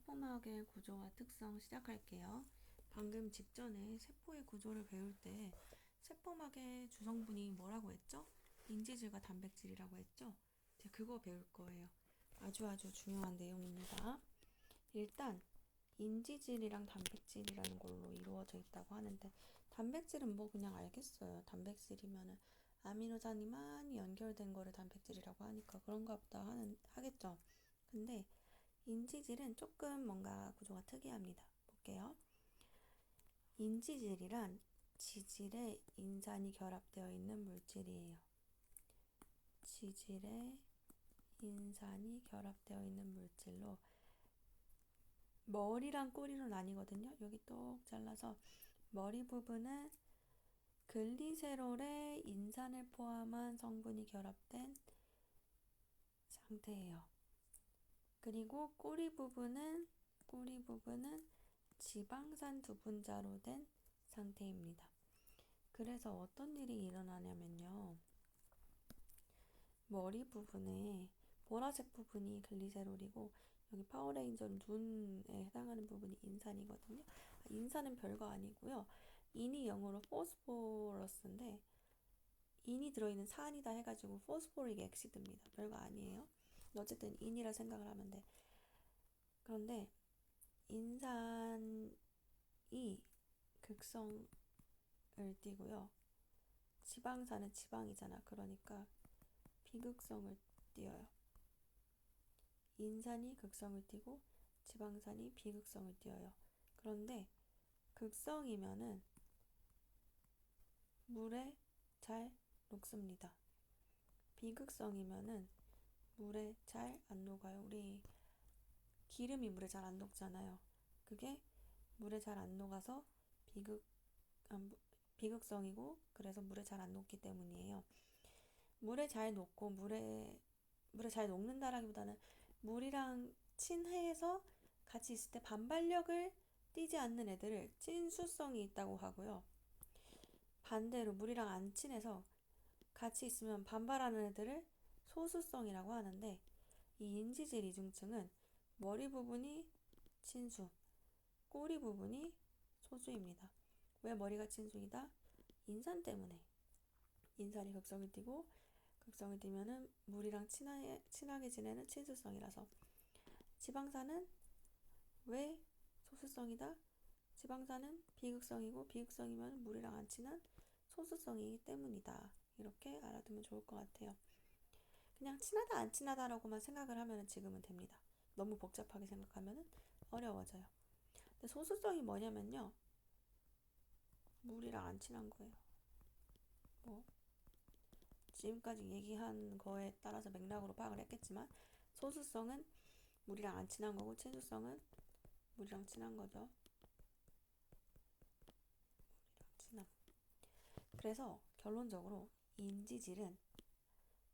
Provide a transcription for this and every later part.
세포막의 구조와 특성 시작할게요. 방금 직전에 세포의 구조를 배울 때 세포막의 주성분이 뭐라고 했죠? 인지질과 단백질이라고 했죠? 이제 그거 배울 거예요. 아주 중요한 내용입니다. 일단 인지질이랑 단백질이라는 걸로 이루어져 있다고 하는데 단백질은 뭐 그냥 알겠어요. 단백질이면은 아미노산이 많이 연결된 거를 단백질이라고 하니까 그런가 보다 하겠죠. 근데 인지질은 조금 뭔가 구조가 특이합니다. 볼게요. 인지질이란 지질에 인산이 결합되어 있는 물질이에요. 지질에 인산이 결합되어 있는 물질로 머리랑 꼬리로 나뉘거든요. 여기 똑 잘라서 머리 부분은 글리세롤에 인산을 포함한 성분이 결합된 상태예요. 그리고 꼬리 부분은 지방산 두 분자로 된 상태입니다. 그래서 어떤 일이 일어나냐면요. 머리 부분에 보라색 부분이 글리세롤이고 여기 파워레인저 눈에 해당하는 부분이 인산이거든요. 인산은 별거 아니고요. 인이 영어로 포스포러스인데 인이 들어있는 산이다 해가지고 포스포릭 엑시드입니다. 별거 아니에요. 어쨌든 인이라 생각을 하면 돼. 그런데 인산이 극성을 띠고요. 지방산은 지방이잖아. 그러니까 비극성을 띄어요. 인산이 극성을 띠고 지방산이 비극성을 띄어요. 그런데 극성이면은 물에 잘 녹습니다. 비극성이면은 물에 잘 안 녹아요. 우리 기름이 물에 잘 안 녹잖아요. 그게 물에 잘 안 녹아서 비극성이고 그래서 물에 잘 안 녹기 때문이에요. 물에 잘 녹고 물에 잘 녹는다라기보다는 물이랑 친해서 같이 있을 때 반발력을 띠지 않는 애들을 친수성이 있다고 하고요. 반대로 물이랑 안 친해서 같이 있으면 반발하는 애들을 소수성이라고 하는데 이 인지질 이중증은 머리 부분이 친수, 꼬리 부분이 소수입니다. 왜 머리가 친수이다? 인산 때문에. 인산이 극성을 띠고 극성을 띠면은 물이랑 친하게 지내는 친수성이라서. 지방산은 왜 소수성이다? 지방산은 비극성이고 비극성이면 물이랑 안 친한 소수성이기 때문이다. 이렇게 알아두면 좋을 것 같아요. 그냥 친하다 안 친하다라고만 생각을 하면 지금은 됩니다. 너무 복잡하게 생각하면 어려워져요. 근데 소수성이 뭐냐면요. 물이랑 안 친한 거예요. 뭐 지금까지 얘기한 거에 따라서 맥락으로 파악을 했겠지만 소수성은 물이랑 안 친한 거고 친수성은 물이랑 친한 거죠. 물이랑 친함. 그래서 결론적으로 인지질은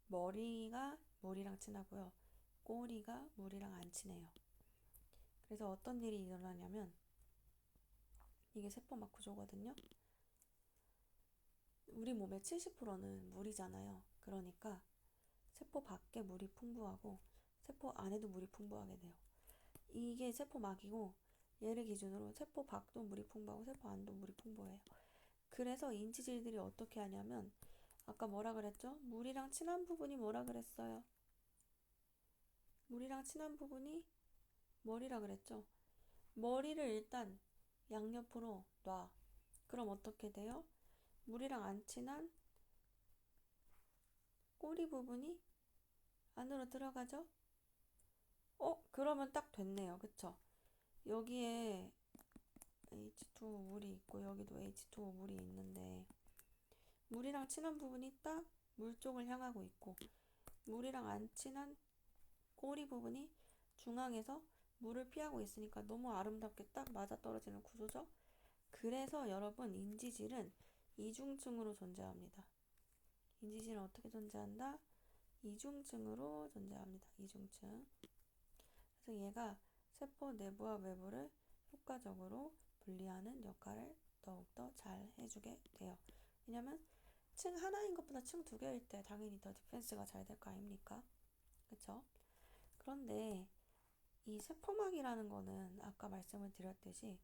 머리가 물이랑 친하고요. 꼬리가 물이랑 안 친해요. 그래서 어떤 일이 일어나냐면 이게 세포막 구조거든요. 우리 몸의 70%는 물이잖아요. 그러니까 세포 밖에 물이 풍부하고 세포 안에도 물이 풍부하게 돼요. 이게 세포막이고 얘를 기준으로 세포 밖도 물이 풍부하고 세포 안도 물이 풍부해요. 그래서 인지질들이 어떻게 하냐면 아까 뭐라 그랬죠? 물이랑 친한 부분이 뭐라 그랬어요? 물이랑 친한 부분이 머리라 그랬죠? 머리를 일단 양옆으로 놔. 그럼 어떻게 돼요? 물이랑 안 친한 꼬리 부분이 안으로 들어가죠? 그러면 딱 됐네요. 그쵸? 여기에 H2O 물이 있고 여기도 H2O 물이 있는데 물이랑 친한 부분이 딱 물 쪽을 향하고 있고 물이랑 안 친한 꼬리 부분이 중앙에서 물을 피하고 있으니까 너무 아름답게 딱 맞아떨어지는 구조죠. 그래서 여러분 인지질은 이중층으로 존재합니다. 인지질은 어떻게 존재한다? 이중층으로 존재합니다. 이중층. 그래서 얘가 세포 내부와 외부를 효과적으로 분리하는 역할을 더욱더 잘 해주게 돼요. 왜냐면 층 하나인 것보다 층 두 개일 때 당연히 더 디펜스가 잘 될 거 아닙니까? 그쵸? 그런데 이 세포막이라는 거는 아까 말씀을 드렸듯이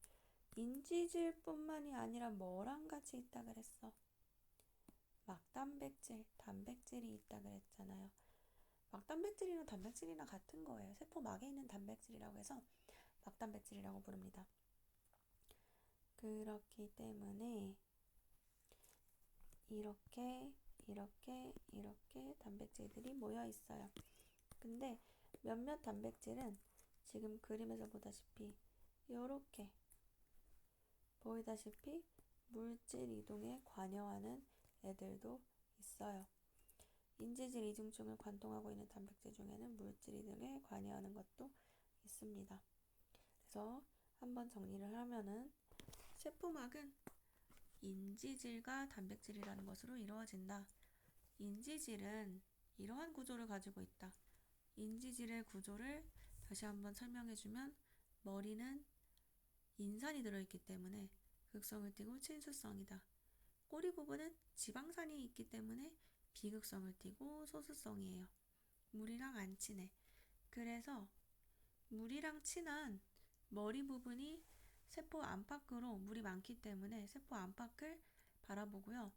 인지질뿐만이 아니라 뭐랑 같이 있다 그랬어? 막단백질, 단백질이 있다 그랬잖아요. 막단백질이나 단백질이나 같은 거예요. 세포막에 있는 단백질이라고 해서 막단백질이라고 부릅니다. 그렇기 때문에 이렇게 단백질들이 모여 있어요. 근데 몇몇 단백질은 지금 그림에서 보다시피 이렇게 보이다시피 물질 이동에 관여하는 애들도 있어요. 인지질 이중증을 관통하고 있는 단백질 중에는 물질 이동에 관여하는 것도 있습니다. 그래서 한번 정리를 하면은 세포막은 인지질과 단백질이라는 것으로 이루어진다. 인지질은 이러한 구조를 가지고 있다. 인지질의 구조를 다시 한번 설명해주면 머리는 인산이 들어있기 때문에 극성을 띠고 친수성이다. 꼬리 부분은 지방산이 있기 때문에 비극성을 띠고 소수성이에요. 물이랑 안 친해. 그래서 물이랑 친한 머리 부분이 세포 안팎으로 물이 많기 때문에 세포 안팎을 바라보고요.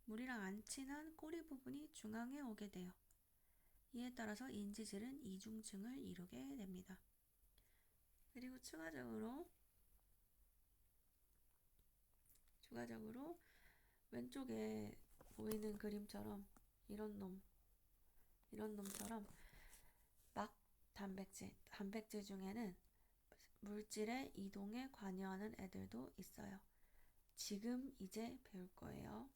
물이랑 안 친한 꼬리 부분이 중앙에 오게 돼요. 이에 따라서 인지질은 이중층을 이루게 됩니다. 그리고 추가적으로 왼쪽에 보이는 그림처럼 이런 놈처럼 막 단백질 중에는 물질의 이동에 관여하는 애들도 있어요. 지금 이제 배울 거예요.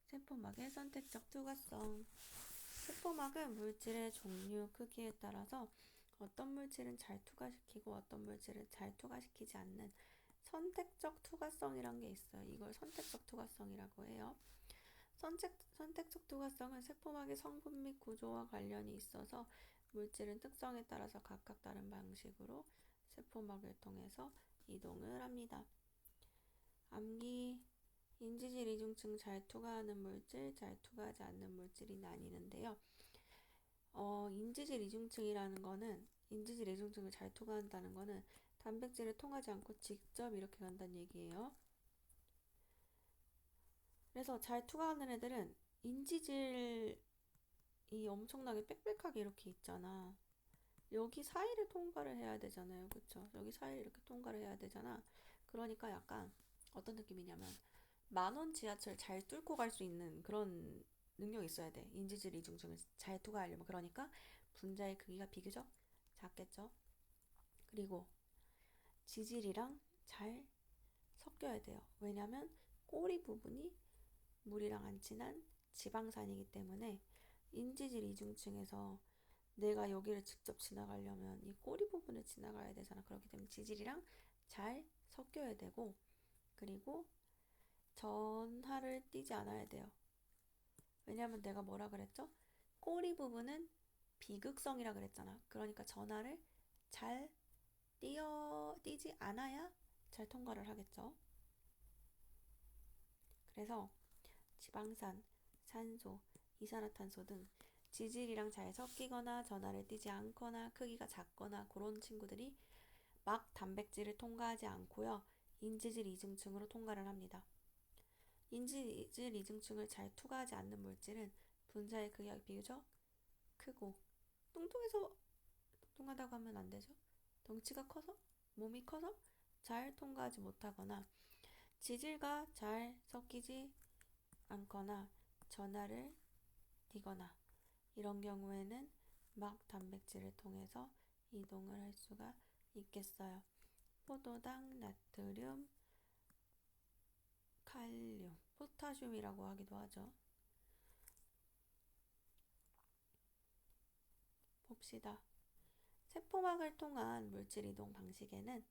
세포막의 선택적 투과성. 세포막은 물질의 종류, 크기에 따라서 어떤 물질은 잘 투과시키고 어떤 물질은 잘 투과시키지 않는 선택적 투과성이란 게 있어요. 이걸 선택적 투과성이라고 해요. 선택적 투과성은 세포막의 성분 및 구조와 관련이 있어서 물질은 특성에 따라서 각각 다른 방식으로 세포막을 통해서 이동을 합니다. 암기, 인지질 이중층 잘 투과하는 물질, 잘 투과하지 않는 물질이 나뉘는데요. 인지질 이중층을 잘 투과한다는 거는 단백질을 통하지 않고 직접 이렇게 간다는 얘기예요. 그래서 잘 투과하는 애들은 인지질이 엄청나게 빽빽하게 이렇게 있잖아. 여기 사이를 통과를 해야 되잖아요. 그쵸? 여기 사이를 이렇게 통과를 해야 되잖아. 그러니까 약간 어떤 느낌이냐면 10,000원 지하철 잘 뚫고 갈 수 있는 그런 능력이 있어야 돼. 인지질 이중증을 잘 투과하려면. 그러니까 분자의 크기가 비교적 작겠죠. 그리고 지질이랑 잘 섞여야 돼요. 왜냐면 꼬리 부분이 물이랑 안 친한 지방산이기 때문에 인지질 이중층에서 내가 여기를 직접 지나가려면 이 꼬리 부분을 지나가야 되잖아. 그렇기 때문에 지질이랑 잘 섞여야 되고, 그리고 전하를 띄지 않아야 돼요. 왜냐면 내가 뭐라 그랬죠? 꼬리 부분은 비극성이라 그랬잖아. 그러니까 전하를 잘 띄지 않아야 잘 통과를 하겠죠. 그래서 지방산, 산소, 이산화탄소 등 지질이랑 잘 섞이거나 전하를 띄지 않거나 크기가 작거나 그런 친구들이 막 단백질을 통과하지 않고요. 인지질 이중층으로 통과를 합니다. 인지질 이중층을 잘 투과하지 않는 물질은 분자의 크기가 비교적 크고 뚱뚱해서 통과하다고 하면 안 되죠. 덩치가 커서 몸이 커서 잘 통과하지 못하거나 지질과 잘 섞이지 않거나 전하를 띄거나 이런 경우에는 막 단백질을 통해서 이동을 할 수가 있겠어요. 포도당, 나트륨, 칼륨, 포타슘이라고 하기도 하죠. 봅시다. 세포막을 통한 물질 이동 방식에는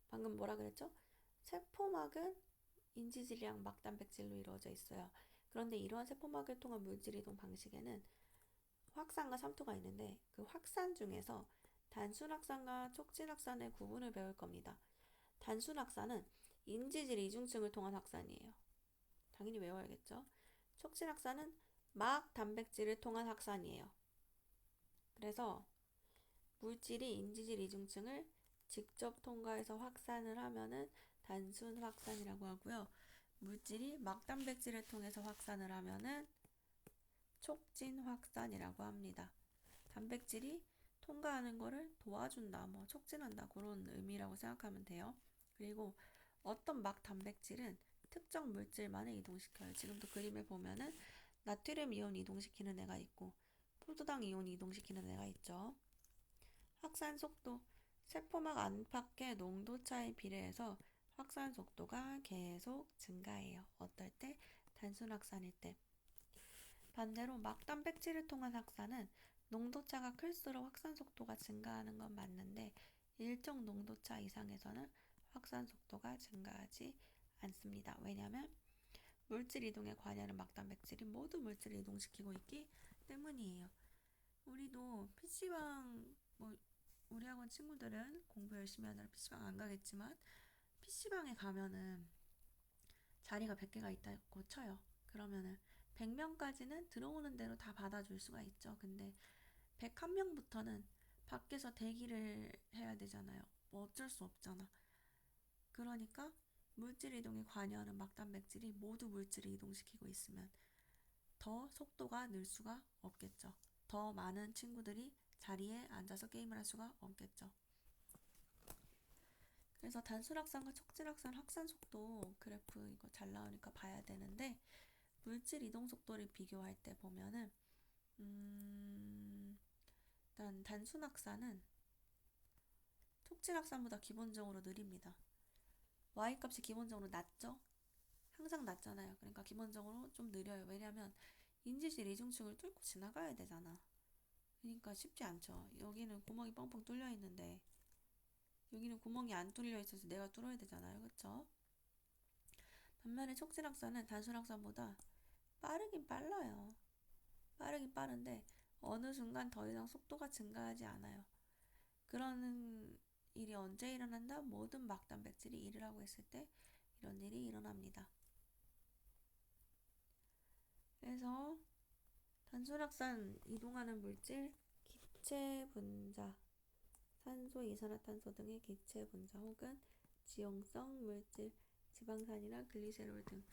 방금 뭐라 그랬죠? 세포막은 인지질이랑 막단백질로 이루어져 있어요. 그런데 이러한 세포막을 통한 물질 이동 방식에는 확산과 삼투가 있는데 그 확산 중에서 단순 확산과 촉진 확산의 구분을 배울 겁니다. 단순 확산은 인지질 이중층을 통한 확산이에요. 당연히 외워야겠죠. 촉진 확산은 막 단백질을 통한 확산이에요. 그래서 물질이 인지질 이중층을 직접 통과해서 확산을 하면은 단순 확산이라고 하고요. 물질이 막단백질을 통해서 확산을 하면은 촉진 확산이라고 합니다. 단백질이 통과하는 거를 도와준다, 뭐 촉진한다 그런 의미라고 생각하면 돼요. 그리고 어떤 막 단백질은 특정 물질만을 이동시켜요. 지금도 그림을 보면은 나트륨 이온 이동시키는 애가 있고 포도당 이온 이동시키는 애가 있죠. 확산 속도, 세포막 안팎의 농도 차에 비례해서 확산 속도가 계속 증가해요. 어떨 때? 단순 확산일 때. 반대로 막 단백질을 통한 확산은 농도차가 클수록 확산 속도가 증가하는 건 맞는데 일정 농도차 이상에서는 확산 속도가 증가하지 않습니다. 왜냐하면 물질 이동에 관여하는 막 단백질이 모두 물질을 이동시키고 있기 때문이에요. 우리도 PC방, 뭐 우리 학원 친구들은 공부 열심히 하느라 PC방 안 가겠지만 PC방에 가면은 자리가 100개가 있다고 쳐요. 그러면은 100명까지는 들어오는 대로 다 받아줄 수가 있죠. 근데 101명부터는 밖에서 대기를 해야 되잖아요. 뭐 어쩔 수 없잖아. 그러니까 물질 이동에 관여하는 막단백질이 모두 물질을 이동시키고 있으면 더 속도가 늘 수가 없겠죠. 더 많은 친구들이 자리에 앉아서 게임을 할 수가 없겠죠. 그래서 단순 확산과 촉진 확산 확산 속도 그래프 이거 잘 나오니까 봐야 되는데 물질 이동 속도를 비교할 때 보면은 일단 단순 확산은 촉진 확산보다 기본적으로 느립니다. y 값이 기본적으로 낮죠? 항상 낮잖아요. 그러니까 기본적으로 좀 느려요. 왜냐면 인지질 이중층을 뚫고 지나가야 되잖아. 그러니까 쉽지 않죠. 여기는 구멍이 뻥뻥 뚫려 있는데 여기는 구멍이 안 뚫려 있어서 내가 뚫어야 되잖아요. 그쵸? 반면에 촉진 확산은 단순 확산보다 빠르긴 빨라요. 빠르긴 빠른데 어느 순간 더 이상 속도가 증가하지 않아요. 그런 일이 언제 일어난다? 모든 막 단백질이 일을 하고 있을 때 이런 일이 일어납니다. 그래서 단순 확산 이동하는 물질, 기체 분자, 산소, 이산화탄소 등의 기체 분자 혹은 지용성 물질, 지방산이나 글리세롤 등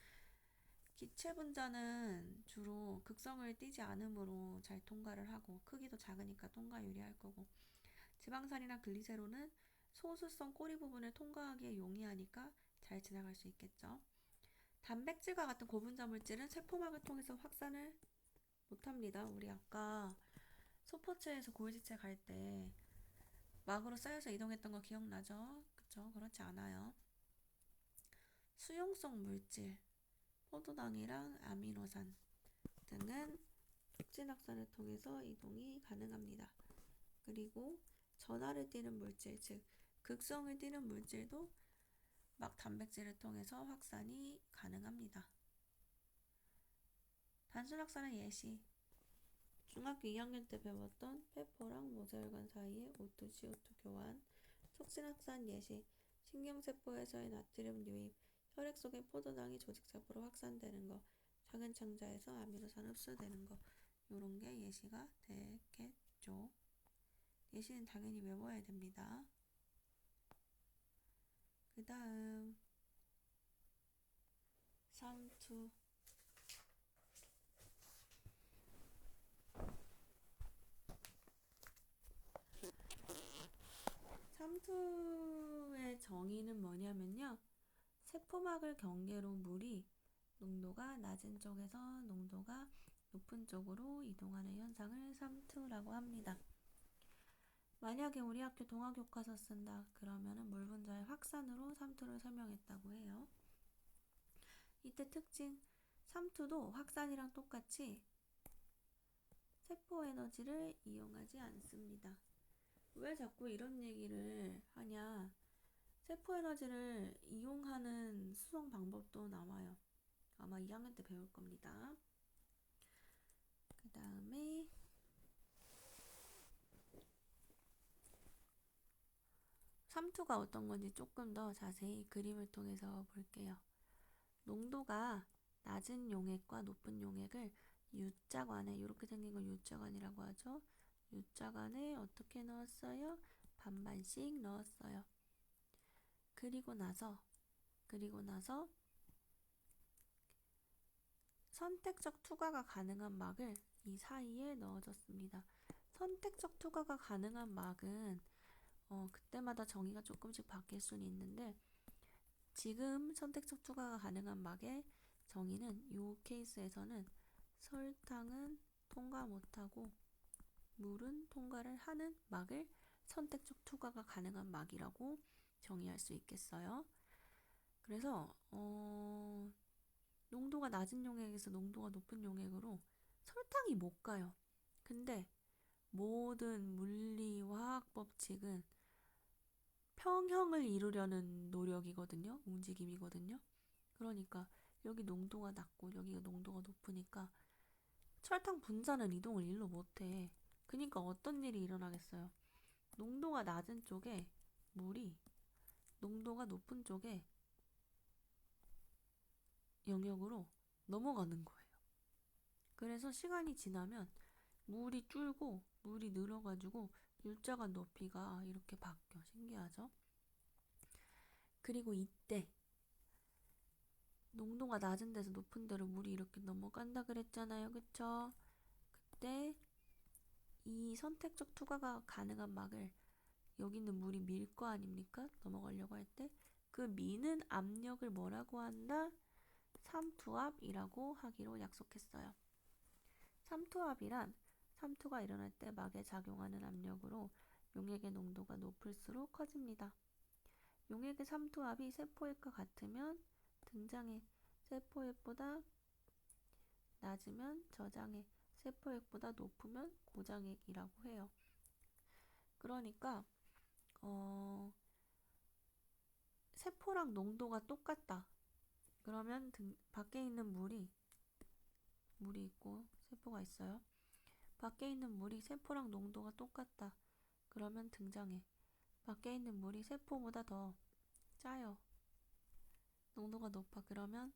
기체 분자는 주로 극성을 띠지 않으므로 잘 통과를 하고 크기도 작으니까 통과 유리할 거고 지방산이나 글리세롤은 소수성 꼬리 부분을 통과하기에 용이하니까 잘 지나갈 수 있겠죠. 단백질과 같은 고분자 물질은 세포막을 통해서 확산을 못합니다. 우리 아까 소포체에서 골지체 갈 때 막으로 쌓여서 이동했던 거 기억나죠? 그쵸? 그렇지 않아요. 수용성 물질, 포도당이랑 아미노산 등은 촉진 확산을 통해서 이동이 가능합니다. 그리고 전하를 띠는 물질, 즉 극성을 띠는 물질도 막 단백질을 통해서 확산이 가능합니다. 단순 확산의 예시, 중학교 2학년 때 배웠던 페퍼랑 모세혈관 사이의 O2, CO2 교환, 촉진 확산 예시, 신경세포에서의 나트륨 유입, 혈액 속의 포도당이 조직세포로 확산되는 거, 작은 창자에서 아미노산 흡수되는 거, 요런 게 예시가 되겠죠. 예시는 당연히 외워야 됩니다. 그 다음 3투 삼투의 정의는 뭐냐면요. 세포막을 경계로 물이 농도가 낮은 쪽에서 농도가 높은 쪽으로 이동하는 현상을 삼투라고 합니다. 만약에 우리 학교 동화교과서 쓴다 그러면은 물 분자의 확산으로 삼투를 설명했다고 해요. 이때 특징, 삼투도 확산이랑 똑같이 세포 에너지를 이용하지 않습니다. 왜 자꾸 이런 얘기를 하냐? 세포 에너지를 이용하는 수성 방법도 나와요. 아마 2학년 때 배울 겁니다. 그 다음에 삼투가 어떤 건지 조금 더 자세히 그림을 통해서 볼게요. 농도가 낮은 용액과 높은 용액을 U자관에 이렇게 생긴 걸 U자관이라고 하죠. U자 간에 어떻게 넣었어요? 반반씩 넣었어요. 그리고 나서 선택적 투과가 가능한 막을 이 사이에 넣어줬습니다. 선택적 투과가 가능한 막은 그때마다 정의가 조금씩 바뀔 수는 있는데 지금 선택적 투과가 가능한 막의 정의는 이 케이스에서는 설탕은 통과 못하고 물은 통과를 하는 막을 선택적 투과가 가능한 막이라고 정의할 수 있겠어요. 그래서 농도가 낮은 용액에서 농도가 높은 용액으로 설탕이 못 가요. 근데 모든 물리화학 법칙은 평형을 이루려는 노력이거든요. 움직임이거든요. 그러니까 여기 농도가 낮고 여기가 농도가 높으니까 설탕 분자는 이동을 일로 못해. 그러니까 어떤 일이 일어나겠어요? 농도가 낮은 쪽에 물이 농도가 높은 쪽에 영역으로 넘어가는 거예요. 그래서 시간이 지나면 물이 줄고 물이 늘어가지고 일정한 높이가 이렇게 바뀌어. 신기하죠? 그리고 이때 농도가 낮은 데서 높은 데로 물이 이렇게 넘어간다 그랬잖아요. 그쵸? 그때 이 선택적 투과가 가능한 막을 여기 있는 물이 밀 거 아닙니까? 넘어가려고 할 때 그 미는 압력을 뭐라고 한다? 삼투압이라고 하기로 약속했어요. 삼투압이란 삼투가 일어날 때 막에 작용하는 압력으로 용액의 농도가 높을수록 커집니다. 용액의 삼투압이 세포액과 같으면 등장액, 세포액보다 낮으면 저장액, 세포액보다 높으면 고장액이라고 해요. 그러니까 세포랑 농도가 똑같다. 그러면 밖에 있는 물이 있고 세포가 있어요. 밖에 있는 물이 세포랑 농도가 똑같다. 그러면 등장해. 밖에 있는 물이 세포보다 더 짜요. 농도가 높아. 그러면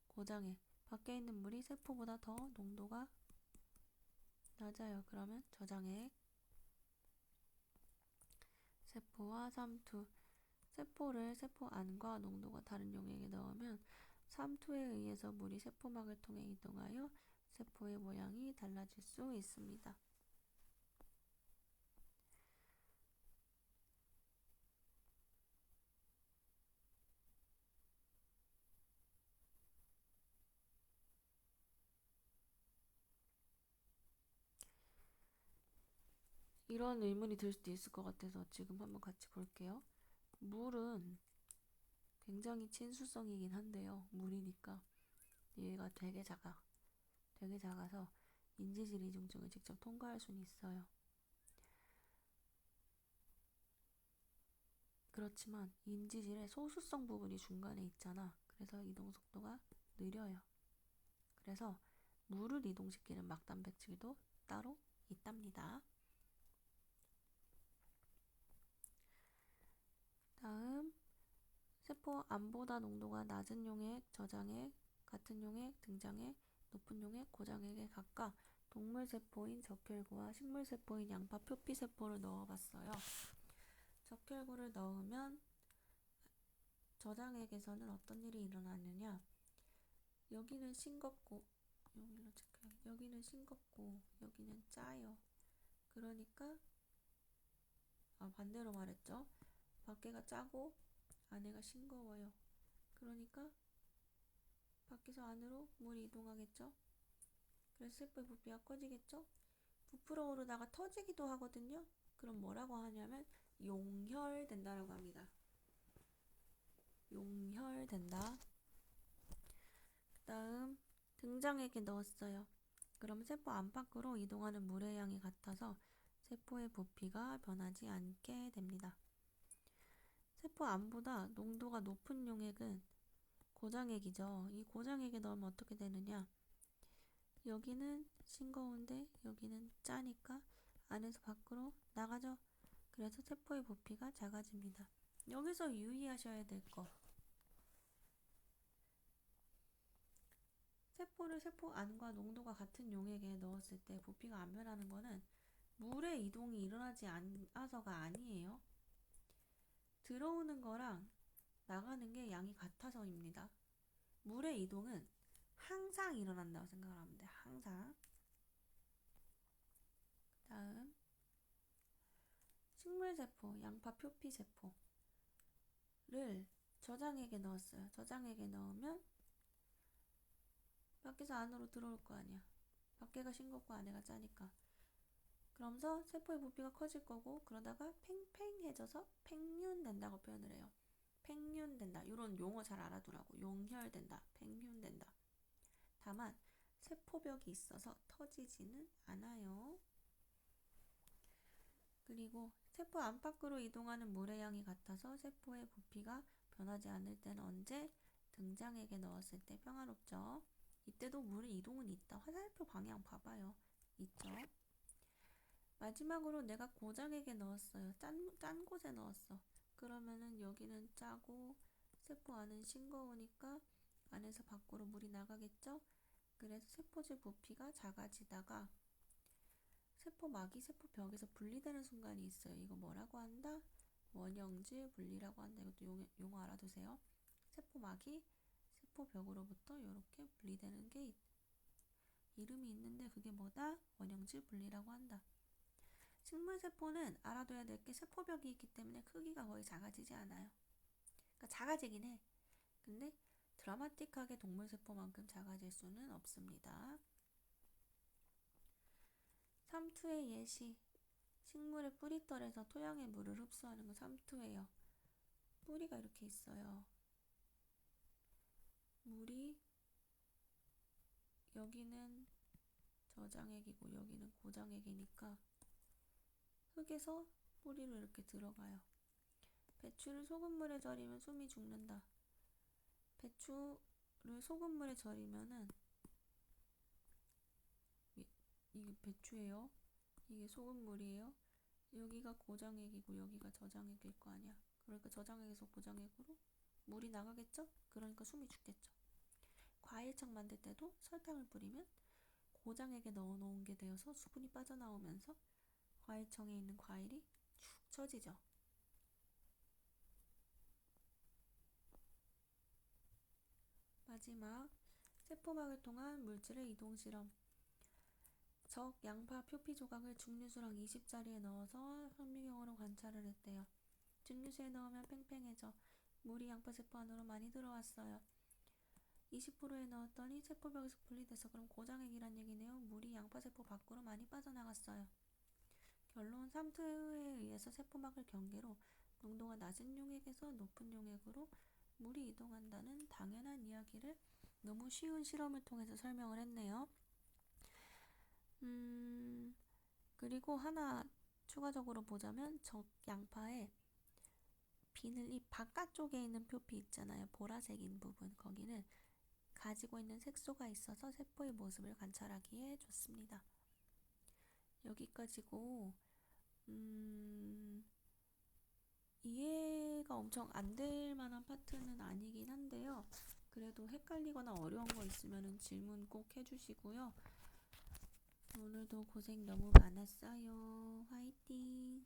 고장해. 밖에 있는 물이 세포보다 더 농도가 낮아요. 그러면 저장해. 세포와 삼투. 세포를 세포 안과 농도가 다른 용액에 넣으면 삼투에 의해서 물이 세포막을 통해 이동하여 세포의 모양이 달라질 수 있습니다. 이런 의문이 들 수도 있을 것 같아서 지금 한번 같이 볼게요. 물은 굉장히 친수성이긴 한데요. 물이니까 얘가 되게 작아서 인지질 이중증을 직접 통과할 수는 있어요. 그렇지만 인지질의 소수성 부분이 중간에 있잖아. 그래서 이동 속도가 느려요. 그래서 물을 이동시키는 막 단백질도 따로 있답니다. 다음 세포 안보다 농도가 낮은 용액, 저장액, 같은 용액, 등장액, 높은 용액, 고장액에 각각 동물세포인 적혈구와 식물세포인 양파 표피세포를 넣어봤어요. 적혈구를 넣으면 저장액에서는 어떤 일이 일어나느냐? 여기는 싱겁고 여기는 싱겁고 여기는 짜요. 그러니까 반대로 말했죠. 밖에가 짜고 안에가 싱거워요. 그러니까 밖에서 안으로 물이 이동하겠죠. 그래서 세포의 부피가 커지겠죠. 부풀어 오르다가 터지기도 하거든요. 그럼 뭐라고 하냐면 용혈된다라고 합니다. 용혈된다. 그 다음 등장액에 넣었어요. 그럼 세포 안팎으로 이동하는 물의 양이 같아서 세포의 부피가 변하지 않게 됩니다. 세포 안보다 농도가 높은 용액은 고장액이죠. 이 고장액에 넣으면 어떻게 되느냐? 여기는 싱거운데 여기는 짜니까 안에서 밖으로 나가죠. 그래서 세포의 부피가 작아집니다. 여기서 유의하셔야 될 거. 세포를 세포 안과 농도가 같은 용액에 넣었을 때 부피가 안 변하는 거는 물의 이동이 일어나지 않아서가 아니에요. 들어오는 거랑 나가는 게 양이 같아서입니다. 물의 이동은 항상 일어난다고 생각을 하면 돼. 항상. 다음 식물세포, 양파 표피세포를 저장액에 넣었어요. 저장액에 넣으면 밖에서 안으로 들어올 거 아니야. 밖에가 싱겁고 안에가 짜니까. 그러면서 세포의 부피가 커질 거고 그러다가 팽팽해져서 팽윤된다고 표현을 해요. 팽윤된다. 이런 용어 잘 알아두라고. 용혈된다. 팽윤된다. 다만 세포벽이 있어서 터지지는 않아요. 그리고 세포 안팎으로 이동하는 물의 양이 같아서 세포의 부피가 변하지 않을 때는 언제? 등장액에 넣었을 때 평화롭죠. 이때도 물의 이동은 있다. 화살표 방향 봐봐요. 있죠. 마지막으로 내가 고장액에 넣었어요. 짠 곳에 넣었어. 그러면은 여기는 짜고 세포 안은 싱거우니까 안에서 밖으로 물이 나가겠죠? 그래서 세포질 부피가 작아지다가 세포막이 세포벽에서 분리되는 순간이 있어요. 이거 뭐라고 한다? 원형질 분리라고 한다. 이것도 용어 알아두세요. 세포막이 세포벽으로부터 이렇게 분리되는 게 이름이 있는데 그게 뭐다? 원형질 분리라고 한다. 식물세포는 알아둬야 될 게 세포벽이 있기 때문에 크기가 거의 작아지지 않아요. 그러니까 작아지긴 해. 근데 드라마틱하게 동물세포만큼 작아질 수는 없습니다. 삼투의 예시. 식물의 뿌리털에서 토양의 물을 흡수하는 건 삼투예요. 뿌리가 이렇게 있어요. 물이 여기는 저장액이고 여기는 고장액이니까 흙에서 뿌리로 이렇게 들어가요. 배추를 소금물에 절이면 숨이 죽는다. 배추를 소금물에 절이면은 이게 배추예요. 이게 소금물이에요. 여기가 고장액이고 여기가 저장액일 거 아니야. 그러니까 저장액에서 고장액으로 물이 나가겠죠? 그러니까 숨이 죽겠죠. 과일청 만들 때도 설탕을 뿌리면 고장액에 넣어놓은 게 되어서 수분이 빠져나오면서 과일청에 있는 과일이 축 처지죠. 마지막 세포막을 통한 물질의 이동 실험. 적 양파 표피 조각을 증류수랑 20짜리에 넣어서 현미경으로 관찰을 했대요. 증류수에 넣으면 팽팽해져. 물이 양파세포 안으로 많이 들어왔어요. 20%에 넣었더니 세포벽에서 분리돼서 그럼 고장액이란 얘기네요. 물이 양파세포 밖으로 많이 빠져나갔어요. 결론 3투에 의해서 세포막을 경계로 농도가 낮은 용액에서 높은 용액으로 물이 이동한다는 당연한 이야기를 너무 쉬운 실험을 통해서 설명을 했네요. 그리고 하나 추가적으로 보자면 적 양파에 비늘잎 바깥쪽에 있는 표피 있잖아요. 보라색인 부분. 거기는 가지고 있는 색소가 있어서 세포의 모습을 관찰하기에 좋습니다. 여기까지고 이해가 엄청 안 될 만한 파트는 아니긴 한데요. 그래도 헷갈리거나 어려운 거 있으면 질문 꼭 해주시고요. 오늘도 고생 너무 많았어요. 화이팅!